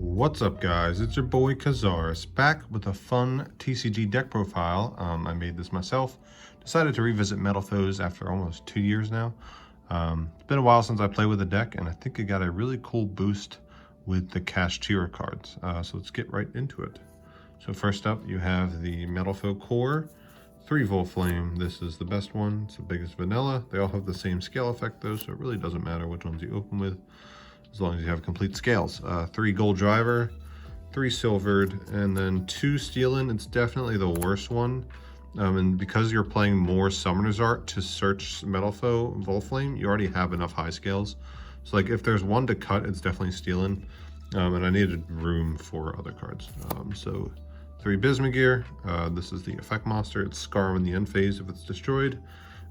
What's up, guys? It's your boy Kazaris back with a fun TCG deck profile. I made this myself. Decided to revisit Metal Foes after almost 2 years now. It's been a while since I played with the deck, and I think it got a really cool boost with the Kashtira cards. So let's get right into it. So first up, you have the Metal Foe Core 3-volt Flame. This is the best one. It's the biggest vanilla. They all have the same scale effect though, so it really doesn't matter which ones you open with, as long as you have complete scales. 3 gold driver, 3 silvered, and then 2 stealing. It's definitely the worst one. And because you're playing more Summoner's Art to search Metal Foe Volflame, you already have enough high scales. So like if there's one to cut, it's definitely stealing. And I needed room for other cards. So 3 Bismugear. This is the effect monster. It's Scar in the end phase if it's destroyed.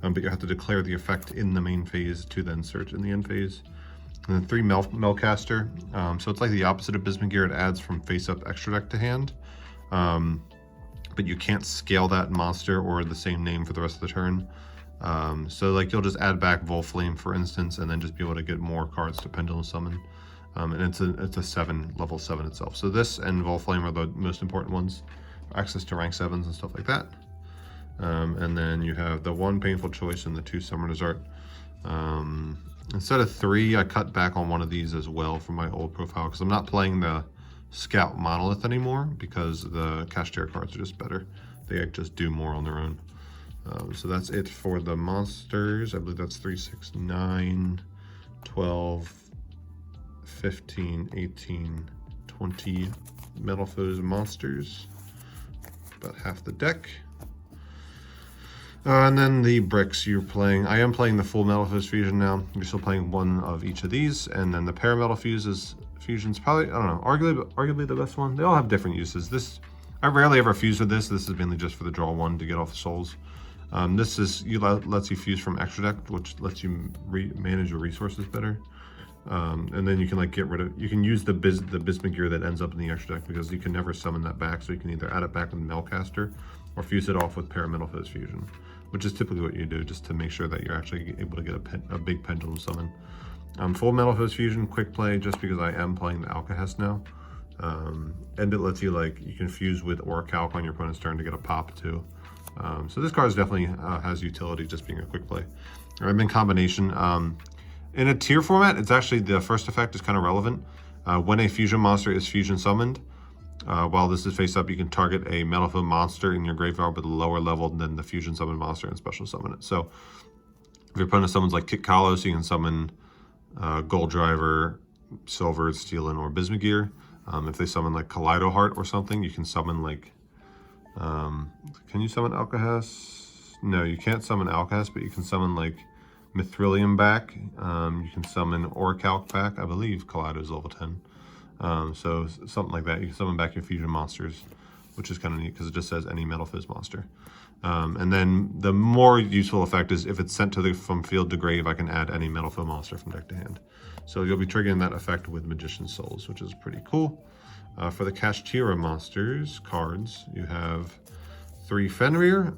But you have to declare the effect in the main phase to then search in the end phase. And then 3 Melcaster. So it's like the opposite of Bismugear. It adds from face-up extra deck to hand. But you can't scale that monster or the same name for the rest of the turn. So like you'll just add back Volflame, for instance, and then just be able to get more cards to Pendulum Summon. And it's a level 7 itself. So this and Volflame are the most important ones. Access to rank 7s and stuff like that. And then you have the 1 Painful Choice and the 2 Summoner's Art. Instead of 3, I cut back on one of these as well from my old profile because I'm not playing the Scout Monolith anymore because the Kashtira cards are just better. They just do more on their own. So that's it for the monsters. I believe that's 3, 6, 9, 12, 15, 18, 20 Metal Foes monsters. About half the deck. And then the bricks you're playing. I am playing the full Metal Foes Fusion now. You're still playing one of each of these. And then the Parametal Fusion's probably, I don't know, arguably the best one. They all have different uses. I rarely ever fuse with this. This is mainly just for the draw 1 to get off the souls. This lets you fuse from extra deck, which lets you manage your resources better. And then you can like you can use the Bismugear that ends up in the extra deck because you can never summon that back. So you can either add it back with Melcaster or fuse it off with Parametal Foes Fusion, which is typically what you do just to make sure that you're actually able to get a big pendulum summon. Full Metal Foes Fusion, quick play, just because I am playing the Alcahest now. And it lets you you can fuse with Orichalc on your opponent's turn to get a pop too. So this card definitely has utility just being a quick play. Or in combination. In a tier format, it's actually the first effect is kind of relevant. When a fusion monster is fusion summoned, while this is face up, you can target a Metal Foe monster in your graveyard with a lower level than the fusion summon monster and special summon it. So if your opponent summons like Kit Kalos, you can summon Gold Driver, Silver, Stealing, or Bismugear. If they summon like Kaleido Heart or something, you can summon like, can you summon Alcahest? No, you can't summon Alcahest, but you can summon like Mithrilium back. You can summon Orichalc back. I believe Kaleido's level 10. So something like that. You can summon back your fusion monsters, which is kind of neat because it just says any Metal Foes monster. And then the more useful effect is if it's sent from field to grave, I can add any Metal Foe monster from deck to hand. So you'll be triggering that effect with Magician's Souls, which is pretty cool. For the Kashtira monsters cards, you have 3 Fenrir,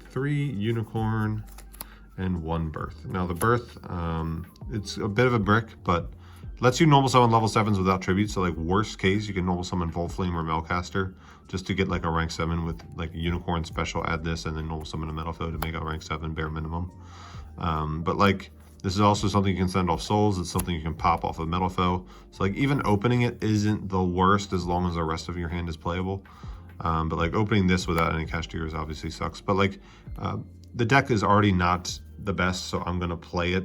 3 Unicorn, and 1 Birth. Now the Birth, it's a bit of a brick, but lets you normal summon level 7s without tribute. So like worst case, you can normal summon Volflame or Melcaster just to get like a rank 7 with like a Unicorn special, add this, and then normal summon a Metal Foe to make a rank 7 bare minimum. But like this is also something you can send off souls. It's something you can pop off of Metal Foe. So like even opening it isn't the worst as long as the rest of your hand is playable. But like opening this without any Kashtiras obviously sucks. But like the deck is already not the best, so I'm gonna play it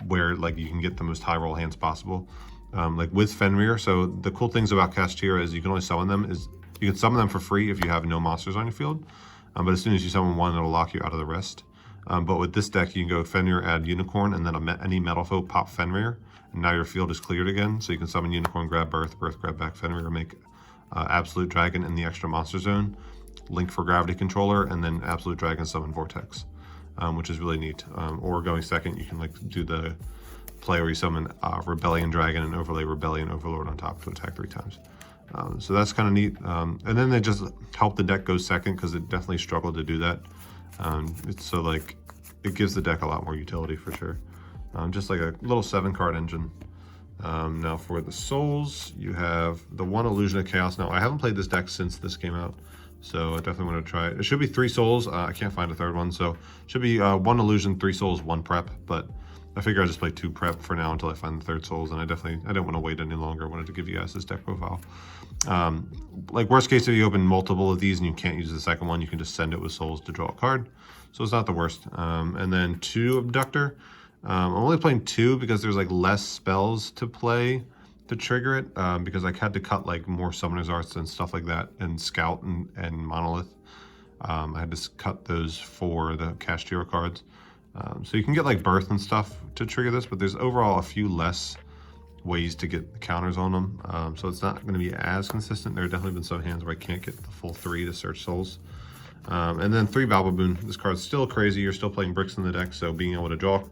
where like you can get the most high roll hands possible, like with Fenrir. So the cool things about Kashtira is you can only summon them you can summon them for free if you have no monsters on your field, but as soon as you summon one, it'll lock you out of the rest. But with this deck, you can go Fenrir, add Unicorn, and then any Metal Foe pop Fenrir, and now your field is cleared again. So you can summon Unicorn, grab Birth, grab back Fenrir, make Absolute Dragon in the extra monster zone, link for Gravity Controller, and then Absolute Dragon summon Vortex. Which is really neat. Or going second, you can like do the play where you summon Rebellion Dragon and overlay Rebellion Overlord on top to attack 3 times. So that's kind of neat. And then they just help the deck go second because it definitely struggled to do that. So like it gives the deck a lot more utility for sure. Just like a little 7-card engine. Now for the souls, you have the one Illusion of Chaos. Now I haven't played this deck since this came out, so I definitely want to try it. It should be 3 souls. I can't find a third one, so it should be 1 Illusion, 3 souls, 1 prep. But I figure I'll just play 2 prep for now until I find the third souls, and I didn't want to wait any longer. I wanted to give you guys this deck profile. Like worst case, if you open multiple of these and you can't use the second one, you can just send it with souls to draw a card. So it's not the worst. And then 2 Abductor. I'm only playing 2 because there's like less spells to play to trigger it, because I had to cut like more Summoner's Arts and stuff like that, and Scout and Monolith. I had to cut those for the Kashtira cards. So you can get like Birth and stuff to trigger this, but there's overall a few less ways to get the counters on them. So it's not going to be as consistent. There have definitely been some hands where I can't get the full 3 to search souls. And then 3 Balbaboon. This card's still crazy. You're still playing bricks in the deck, so being able to draw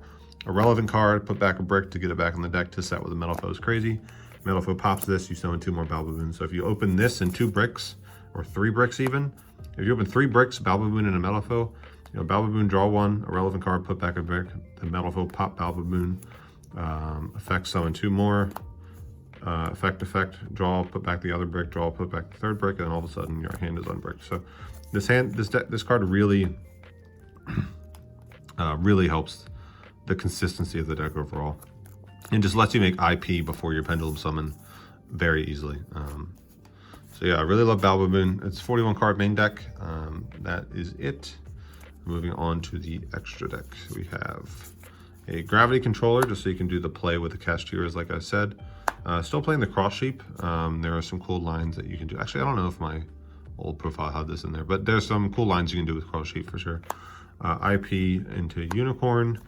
a relevant card, put back a brick to get it back in the deck to set with a Metal Foe is crazy. Metal Foe pops this, you summon 2 more Balbaboons. So if you open this and 2 bricks, or 3 bricks even, if you open 3 bricks, Balbaboon and a Metal Foe, you know, Balbaboon, draw 1, a relevant card, put back a brick, the Metal Foe, pop Balbaboon, effect, summon 2 more, effect, draw, put back the other brick, draw, put back the 3rd brick, and then all of a sudden your hand is unbricked. So this card really, really helps the consistency of the deck overall, and just lets you make IP before your Pendulum Summon very easily. So yeah, I really love Balbaboon. It's 41 card main deck. That is it. Moving on to the extra deck, we have a Gravity Controller, just so you can do the play with the Kashtiras, like I said. Still playing the Cross Sheep. There are some cool lines that you can do. Actually, I don't know if my old profile had this in there, but there's some cool lines you can do with Cross Sheep for sure. IP into Unicorn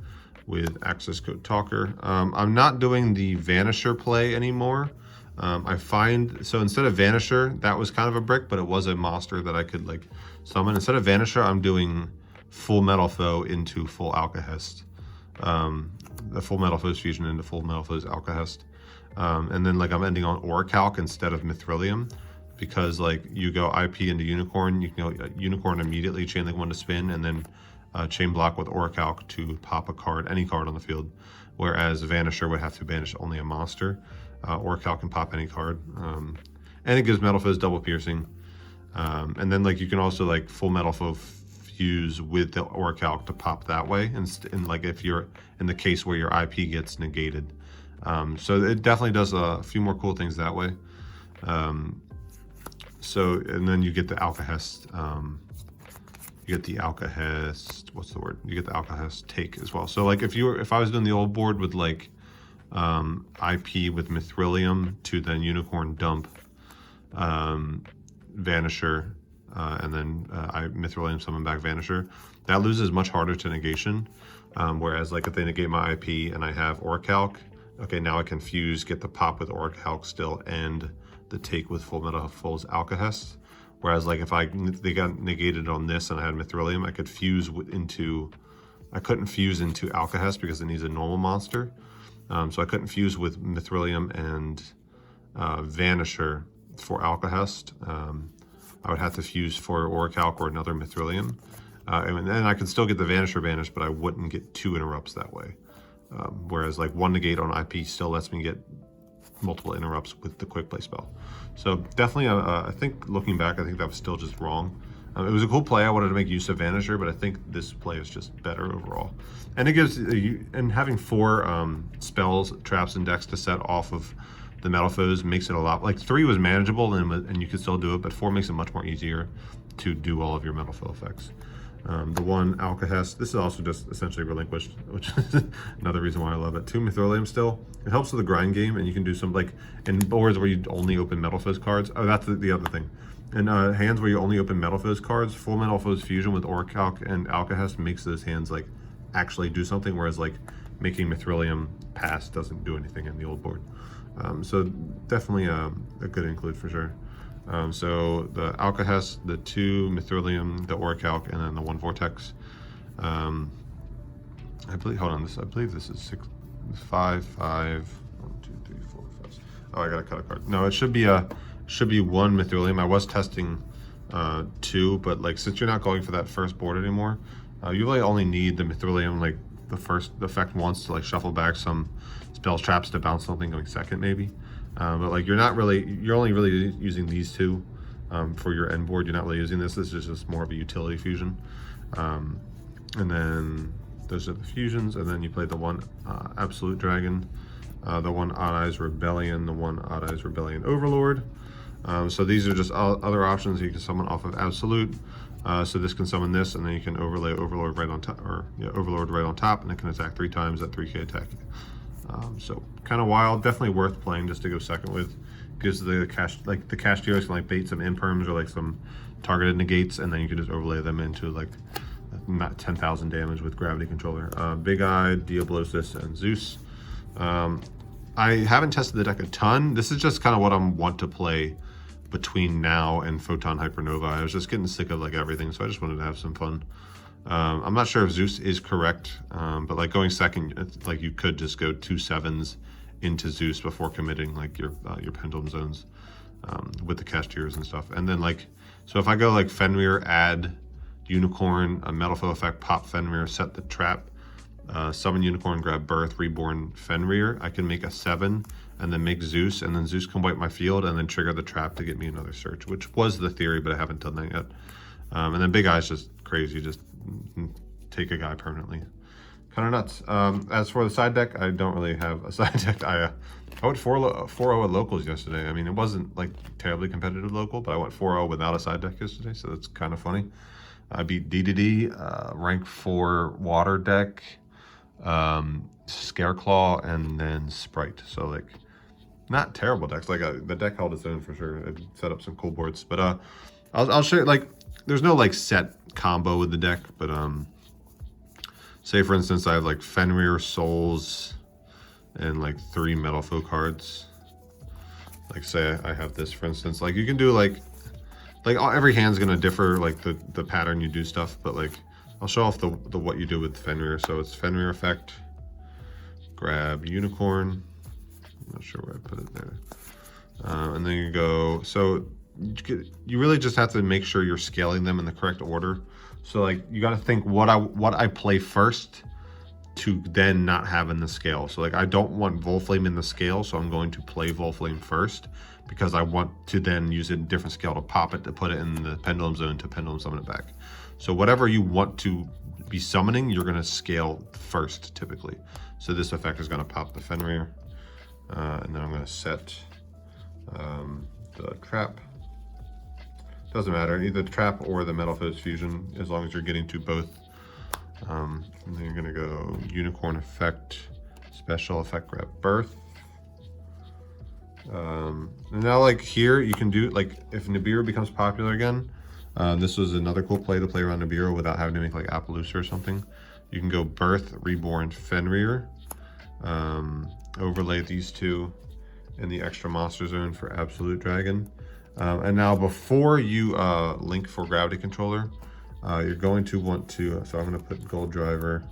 with Access Code Talker. I'm not doing the Vanisher play anymore. I find, so instead of Vanisher, that was kind of a brick, but it was a monster that I could like summon. Instead of Vanisher, I'm doing full Metal Foe into full Alcahest. The full Metal Foe's Fusion into full Metal Foe's Alcahest. And then like I'm ending on Orichalc instead of Mithrilium, because like you go IP into Unicorn, you can go Unicorn immediately, chain link 1 to spin, and then chain block with Orichalc to pop a card, any card on the field. Whereas Vanisher would have to banish only a monster. Orichalc can pop any card. And it gives Metal Foe's double piercing. And then like you can also like full Metal Foe fuse with the Orichalc to pop that way, and like if you're in the case where your IP gets negated. So it definitely does a few more cool things that way. So, and then you get the Alcahest, you get the Alcahest, what's the word? You get the Alcahest take as well. So like if I was doing the old board with like IP with Mithrilium to then Unicorn dump Vanisher, and then Mithrilium summon back Vanisher, that loses much harder to negation. Whereas like if they negate my IP and I have Orichalc, okay, now I can fuse, get the pop with Orichalc still, and the take with Full Metal Foe's Alcahest. Whereas like if they got negated on this and I had Mithrilium, I could fuse into, I couldn't fuse into Alcahest because it needs a normal monster. So I couldn't fuse with Mithrilium and Vanisher for Alcahest. I would have to fuse for Orichalc or another Mithrilium. And then I could still get the Vanisher banished, but I wouldn't get 2 interrupts that way. Whereas like 1 negate on IP still lets me get multiple interrupts with the quick play spell. So definitely, I think looking back, I think that was still just wrong. It was a cool play. I wanted to make use of Vanisher, but I think this play is just better overall. And it gives you, and having 4 spells, traps, and decks to set off of the Metal Foes makes it a lot, like 3 was manageable and you could still do it, but 4 makes it much more easier to do all of your Metal Foe effects. The 1 Alcahest, this is also just essentially relinquished, which is another reason why I love it. 2 Mithrilium still. It helps with the grind game, and you can do some, like, in boards where you only open Metal Foes cards. Oh, that's the other thing. In hands where you only open Metal Foes cards, full Metal Foes Fusion with Orichalc and Alcahest makes those hands, like, actually do something, whereas, like, making Mithrilium pass doesn't do anything in the old board. So definitely a good include for sure. So the Alcahest, the 2 Mithrilium, the Orichalc, and then the 1 Vortex. I believe, hold on, I believe this is 5, 5, 1, 2, 3, 4, 5. Oh, I gotta cut a card. No, it should be 1 Mithrilium. I was testing 2, but like since you're not going for that first board anymore, you really only need the Mithrilium, like the first effect once to like shuffle back some spells, traps to bounce something going second maybe. But like you're only really using these two for your end board. You're not really using this. This is just more of a utility fusion. And then those are the fusions, and then you play the one Absolute Dragon, the one Odd Eyes Rebellion, the one Odd Eyes Rebellion Overlord. So these are just other options you can summon off of Absolute. So this can summon this, and then you can overlay Overlord right on top, or Overlord right on top, and it can attack 3 times at 3k attack. So kind of wild, definitely worth playing just to go second with. Gives the Cashiers can like bait some imperms or like some targeted negates, and then you can just overlay them into like 10,000 damage with Gravity Controller. Big Eye, Diablosis, and Zeus. I haven't tested the deck a ton. This is just kind of what I want to play between now and Photon Hypernova. I was just getting sick of like everything, so I just wanted to have some fun. I'm not sure if Zeus is correct, but like going second, it's like you could just go 2 7s into Zeus before committing like your Pendulum Zones with the Cashiers and stuff. And then like, so if I go like Fenrir, add Unicorn, a Metal Foe effect, pop Fenrir, set the trap, summon Unicorn, grab Birth, Reborn, Fenrir, I can make a 7 and then make Zeus, and then Zeus can wipe my field and then trigger the trap to get me another search, which was the theory, but I haven't done that yet. And then Big Eye's just crazy, just take a guy permanently. Kind of nuts. As for the side deck, I don't really have a side deck. I went 4-0 at locals yesterday. I mean, it wasn't like terribly competitive local, but I went 4-0 without a side deck yesterday, so that's kind of funny. I beat DDD, rank 4 water deck, Scareclaw, and then Sprite. So like, not terrible decks. Like the deck held its own for sure. It set up some cool boards, but I'll show you, like, there's no like set combo with the deck, but say for instance I have like Fenrir, Souls, and like 3 Metal Foe cards. Like say I have this for instance. Like you can do like every hand's gonna differ, like the pattern you do stuff, but like I'll show off the what you do with Fenrir. So it's Fenrir effect, grab Unicorn. I'm not sure where I put it there. And then you go, so you really just have to make sure you're scaling them in the correct order. So like you got to think what I play first to then not have in the scale. So like I don't want Volflame in the scale, so I'm going to play Volflame first because I want to then use a different scale to pop it, to put it in the Pendulum Zone to Pendulum Summon it back. So whatever you want to be summoning, you're going to scale first typically. So this effect is going to pop the Fenrir, and then I'm going to set the trap. Doesn't matter, either the trap or the Metal Foe's Fusion, as long as you're getting to both. And then you're gonna go Unicorn effect, special effect, grab Birth. And now like here, you can do, like if Nibiru becomes popular again, this was another cool play to play around Nibiru without having to make like Appaloosa or something. You can go Birth, Reborn, Fenrir, overlay these two in the extra monster zone for Absolute Dragon. And now before you link for Gravity Controller, you're going to want to, so I'm going to put Gold Driver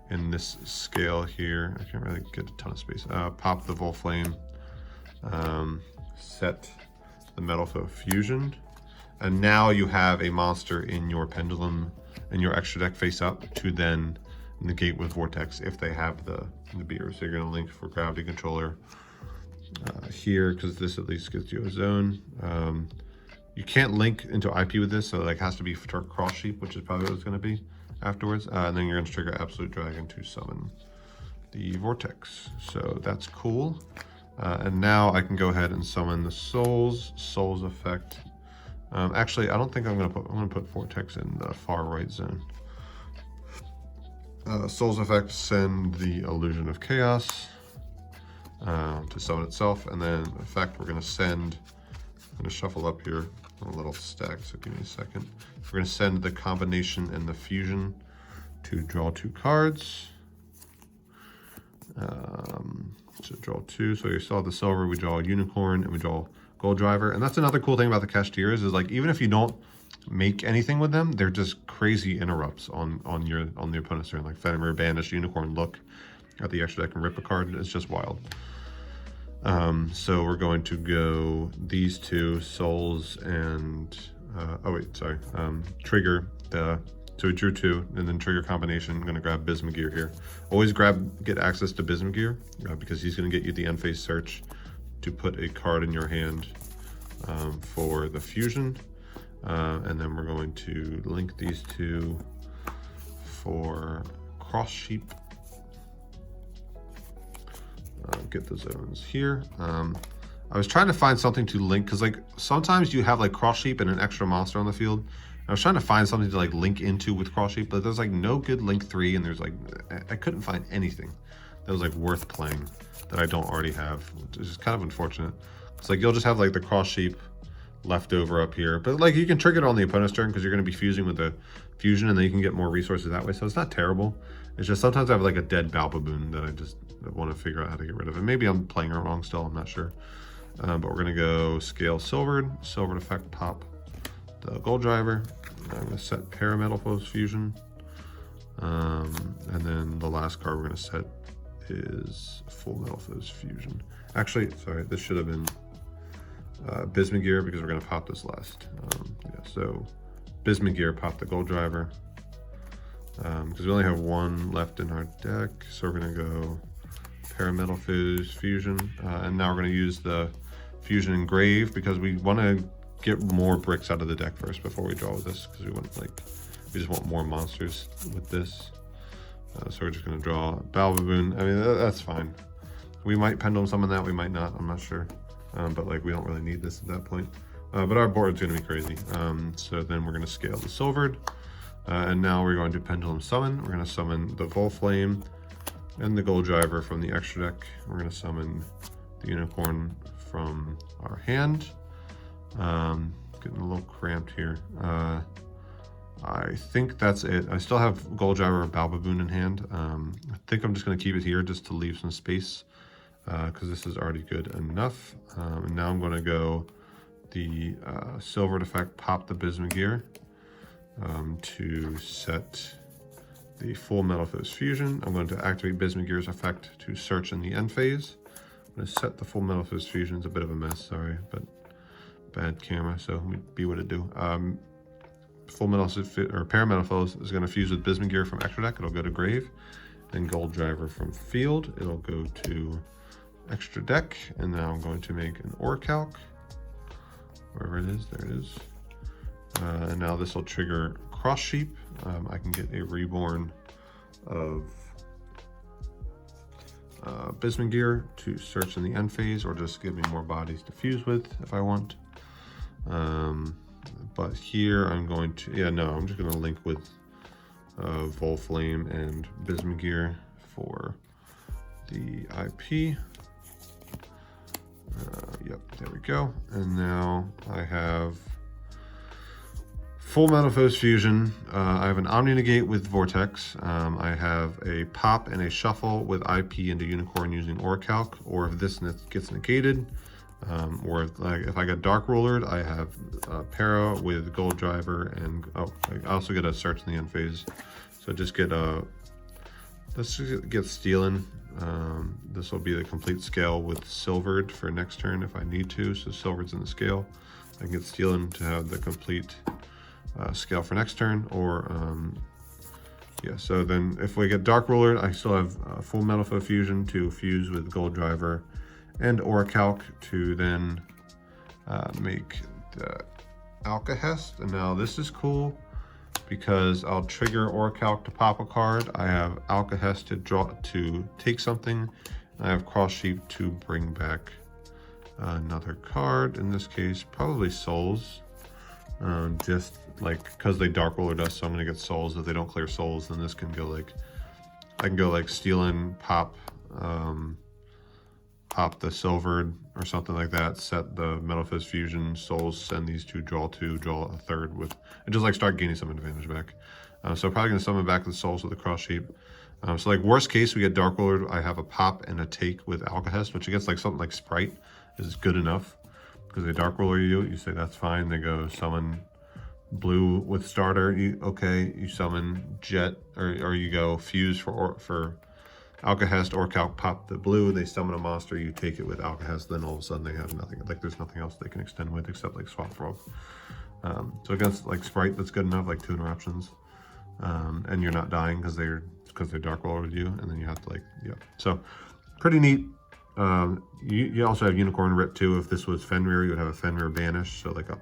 in this scale here. I can't really get a ton of space. Pop the Volflame, set the Metal Foe Fusion, and now you have a monster in your Pendulum, in your extra deck face up to then negate with Vortex if they have the Nibiru. So you're going to link for Gravity Controller here, because this at least gives you a zone. You can't link into IP with this, so it like has to be for Cross Sheep, which is probably what it's going to be afterwards. And then you're going to trigger Absolute Dragon to summon the Vortex. So that's cool. And now I can go ahead and summon the Souls effect. Actually, I don't think I'm going to put Vortex in the far right zone. Souls effect, send the Illusion of Chaos to summon itself, and then effect we're going to send, I'm going to shuffle up here a little stack, so give me a second. We're going to send the combination and the fusion to draw 2 cards. So draw 2, so you saw the silver, we draw a Unicorn, and we draw Gold Driver. And that's another cool thing about the Cashiers is like, even if you don't make anything with them, they're just crazy interrupts on the opponent's turn. Like Fenrir, Banish, Unicorn, look at the extra deck and rip a card. It's just wild. So we're going to go these 2 Souls and trigger the So we drew 2, and then trigger combination. I'm gonna grab Bismugear here. Always get access to Bismugear because he's gonna get you the end phase search to put a card in your hand for the fusion. And then we're going to link these 2 for Cross Sheep. Get the zones here. I was trying to find something to link because like sometimes you have like Cross Sheep and an extra monster on the field. I was trying to find something to like link into with Cross Sheep, but there's like no good link 3, and there's like I couldn't find anything that was like worth playing that I don't already have, which is kind of unfortunate. It's like you'll just have like the Cross Sheep left over up here, but like you can trigger it on the opponent's turn because you're going to be fusing with the fusion, and then you can get more resources that way. So it's not terrible. It's just sometimes I have like a dead Balbaboon that I just want to figure out how to get rid of it. Maybe I'm playing it wrong still, I'm not sure. But we're gonna go scale silvered effect, pop the Gold Driver. I'm gonna set Parametalphos Fusion. And then the last card we're gonna set is Full Metalphos Fusion. Actually, sorry, this should have been Bismugear because we're gonna pop this last. Yeah, so Bismugear, pop the Gold Driver. Because we only have 1 left in our deck, so we're gonna go Parametalphos Fusion, and now we're gonna use the Fusion Engrave because we want to get more bricks out of the deck first before we draw with this, because we just want more monsters with this. So we're just gonna draw Balbaboon. I mean that's fine. We might Pendulum Summon that, we might not. I'm not sure, but like we don't really need this at that point. But our board's gonna be crazy. So then we're gonna scale the silvered, and now we're going to Pendulum Summon. We're gonna summon the Volflame and the Gold Driver from the extra deck. We're gonna summon the Unicorn from our hand. Getting a little cramped here. I think that's it. I still have Gold Driver and Balbaboon in hand. I think I'm just gonna keep it here just to leave some space because this is already good enough. And now I'm gonna go the silvered effect, pop the Bismugear to set the Full Metalphos Fusion. I'm going to activate Bismugear's effect to search in the end phase. I'm going to set the Full Metalphos Fusion. It's a bit of a mess, sorry, but bad camera, so be what it do. Full Metalphos or Parametalphos is going to fuse with Bismugear from extra deck. It'll go to grave. Then Gold Driver from field. It'll go to extra deck, and now I'm going to make an Orichalc. Wherever it is, there it is. And now this will trigger Cross Sheep. I can get a reborn of Bismugear to search in the end phase, or just give me more bodies to fuse with if I want. But here I'm going to, I'm just going to link with Volflame and Bismugear for the IP. Yep, there we go. And now I have Full Metalphos Fusion. I have an Omni Negate with Vortex. I have a pop and a shuffle with IP into Unicorn using Orichalc, or if this gets negated, or if I get Dark Rulered, I have Para with Gold Driver, and I also get a search in the end phase. So just get let's just get Stealing. This will be the complete scale with Silvered for next turn if I need to. So Silvered's in the scale. I can get Stealing to have the complete scale for next turn, or so then if we get Dark Ruler, I still have Full Metalphos Fusion to fuse with Gold Driver and Orichalc to then make the Alcahest. And now this is cool because I'll trigger Orichalc to pop a card. I have Alcahest to take something, and I have Cross Sheep to bring back another card. In this case, probably Souls. Just like because they Dark Ruler us, so I'm gonna get Souls. If they don't clear Souls, then this can go like, I can go like Stealing, pop the Silvered or something like that, set the Metalphos Fusion, Souls, send these two, draw a third with, and just like start gaining some advantage back. So probably gonna summon back the Souls with the Cross Sheep. So like worst case, we get Dark Ruler, I have a pop and a take with Alcahest, which against like something like Sprite is good enough. Because they Dark Ruler you say that's fine. They go summon blue with starter. You summon Jet, or you go fuse for Alcahest, Orichalc, pop the blue. They summon a monster. You take it with Alcahest. Then all of a sudden they have nothing. Like there's nothing else they can extend with except like Swap Frog. So against like Sprite, that's good enough. Like 2 interruptions. and you're not dying because they're Dark Roller with you, and then you have to like, yeah. So pretty neat. You also have Unicorn Rip too. If this was Fenrir, you would have a Fenrir Banish. So like a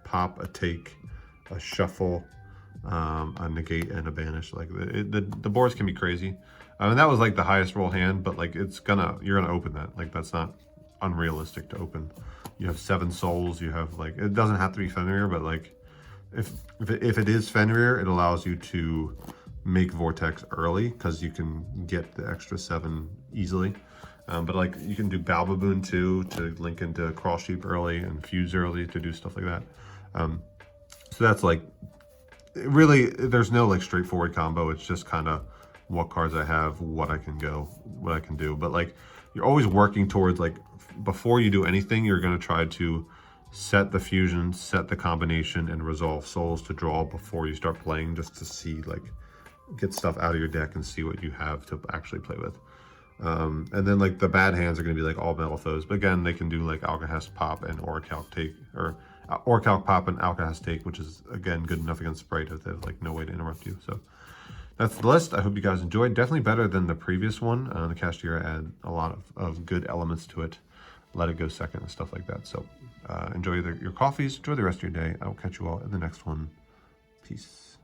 pop, a take, a shuffle, a negate, and a banish. Like the boards can be crazy. And that was like the highest roll hand, but like you're gonna open that. Like that's not unrealistic to open. You have 7 souls. You have like, it doesn't have to be Fenrir, but like if it is Fenrir, it allows you to make Vortex early because you can get the extra 7 easily. But like you can do Balbaboon too to link into Crawl Sheep early and Fuse early to do stuff like that. So that's like, really, there's no like straightforward combo. It's just kind of what cards I have, what I can do. But like you're always working towards like, before you do anything, you're going to try to set the fusion, set the combination, and resolve souls to draw before you start playing, just to see like, get stuff out of your deck and see what you have to actually play with. And then like the bad hands are going to be like all Metalfoes, but again, they can do like Alcahest Pop and Orichalc Take, or Orichalc Pop and Alcahest Take, which is again good enough against Sprite if they have like no way to interrupt you. So that's the list. I hope you guys enjoyed. Definitely better than the previous one. The Kashtira had a lot of good elements to it. Let It Go Second and stuff like that. So enjoy your coffees. Enjoy the rest of your day. I will catch you all in the next one. Peace.